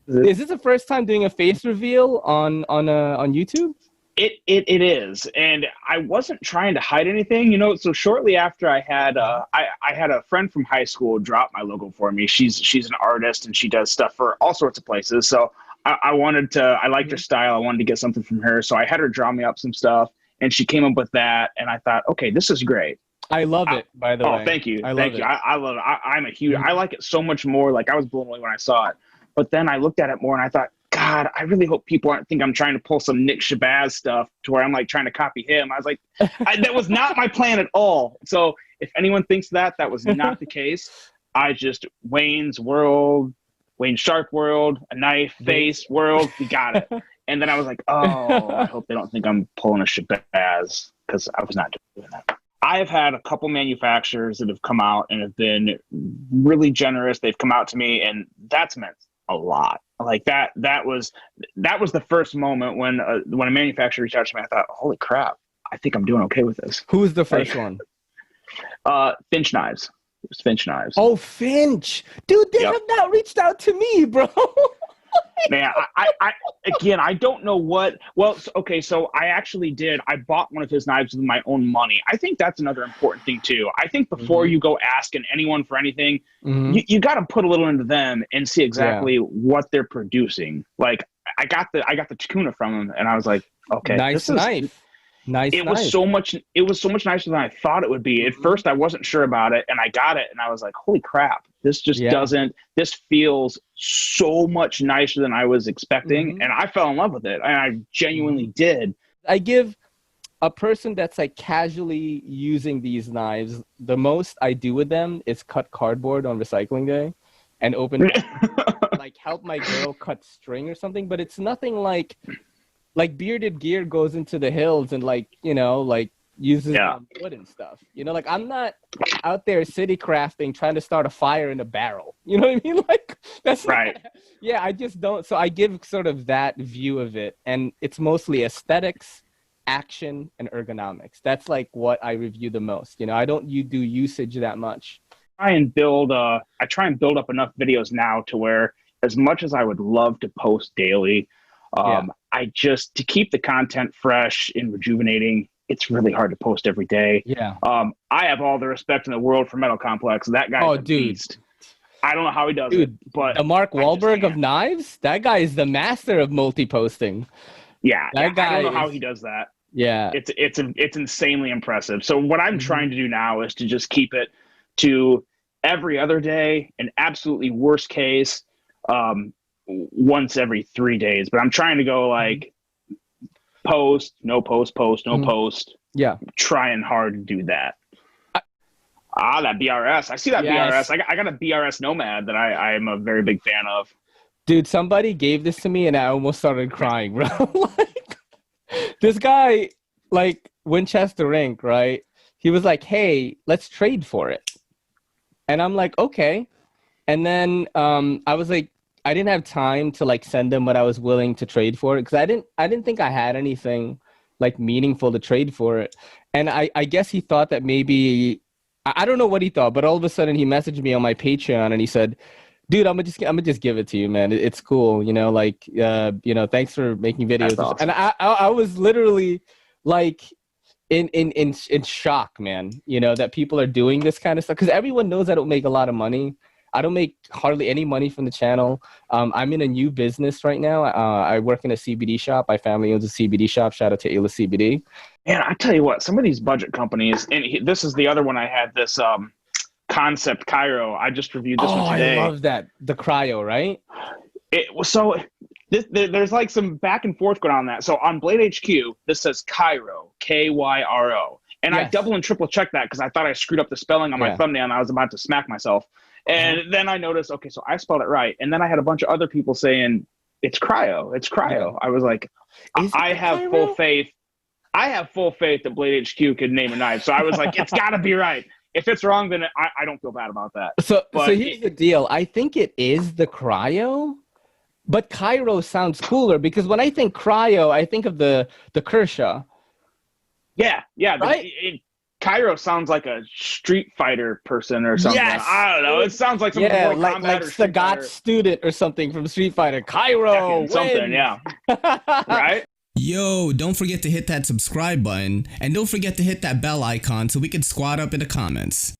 Is this the first time doing a face reveal on YouTube? It is, and I wasn't trying to hide anything, you know. So shortly after I had I had a friend from high school drop my logo for me. She's an artist and she does stuff for all sorts of places. So I wanted to, I liked her style. I wanted to get something from her, so I had her draw me up some stuff, and she came up with that, and I thought, okay, this is great. I love it, by the way. Oh, thank you, I thank love you. it. I love it. I'm a huge. I like it so much more. Like I was blown away when I saw it, but then I looked at it more and I thought, God, I really hope people aren't think I'm trying to pull some Nick Shabazz stuff to where I'm like trying to copy him. I was like, that was not my plan at all. So if anyone thinks that was not the case. I just Wayne's world, Wayne Sharp world, a knife face world. We got it. And then I was like, oh, I hope they don't think I'm pulling a Shabazz, because I was not doing that. I have had a couple manufacturers that have come out and have been really generous. They've come out to me, and that's meant a lot. Like that was the first moment when a manufacturer reached out to me. I thought, holy crap, I think I'm doing okay with this. Who was the first one? Finch Knives. It was Finch Knives. Oh, Finch. Dude, they have not reached out to me, bro. Man, I don't know what. Well, okay, so I actually did. I bought one of his knives with my own money. I think that's another important thing too. I think before you go asking anyone for anything, you got to put a little into them and see exactly what they're producing. Like I got the Chikuna from him, and I was like, okay, nice knife. Nice. It was so much nicer than I thought it would be. At first, I wasn't sure about it, and I got it, and I was like, holy crap, this just doesn't. This feels so much nicer than I was expecting, and I fell in love with it, and I genuinely did. I give a person that's like casually using these knives, the most I do with them is cut cardboard on recycling day, and open like help my girl cut string or something. But it's nothing like Bearded Gear goes into the hills and like uses wood and stuff. Like I'm not out there city crafting trying to start a fire in a barrel. You know what I mean? Like that's right. Yeah, I just don't. So I give sort of that view of it, and it's mostly aesthetics, action, and ergonomics. That's like what I review the most. I don't do usage that much. I try and build up enough videos now to where, as much as I would love to post daily, to keep the content fresh and rejuvenating, it's really hard to post every day. Yeah. I have all the respect in the world for Metal Complex. That guy's a beast. I don't know how he does it, but the Mark Wahlberg of knives, that guy is the master of multi-posting. Yeah. I don't know how he does that. Yeah. It's insanely impressive. So what I'm trying to do now is to just keep it to every other day, and absolutely worst case, once every 3 days. But I'm trying to go like post, no post, no post. Yeah. Trying hard to do that. That BRS. I see that BRS. I got a BRS Nomad that I am a very big fan of. Dude, somebody gave this to me and I almost started crying, bro. Like, this guy, like Winchester Inc., right? He was like, hey, let's trade for it. And I'm like, okay. And then I was like, I didn't have time to like send him what I was willing to trade for it, because I didn't think I had anything like meaningful to trade for it. And I guess he thought that maybe, I don't know what he thought, but all of a sudden he messaged me on my Patreon and he said, dude, I'm gonna just give it to you, man. It's cool, thanks for making videos. Awesome. And I was literally like in shock, man, that people are doing this kind of stuff, because everyone knows I don't make a lot of money. I don't make hardly any money from the channel. I'm in a new business right now. I work in a CBD shop. My family owns a CBD shop. Shout out to Ayla CBD. And I tell you what, some of these budget companies, and this is the other one I had, this Concept Cryo. I just reviewed this one today. I love that. The cryo, right? There's like some back and forth going on that. So on Blade HQ, this says Kyro, Kyro. And I double and triple checked that because I thought I screwed up the spelling on my thumbnail and I was about to smack myself. And then I noticed, okay, so I spelled it right. And then I had a bunch of other people saying, it's cryo. It's cryo. I was like, I have full faith. I have full faith that Blade HQ could name a knife. So I was like, it's got to be right. If it's wrong, then I don't feel bad about that. So here's the deal. I think it is the cryo, but Kyro sounds cooler, because when I think cryo, I think of the Kershaw. Yeah. Right? Cairo sounds like a Street Fighter person or something. Yes. I don't know. It sounds like something Yeah, from Mortal Kombat like or Street Sagat Fighter. student or something from Street Fighter. Cairo Something, wins. yeah. Right? Yo, don't forget to hit that subscribe button, and don't forget to hit that bell icon so we can squad up in the comments.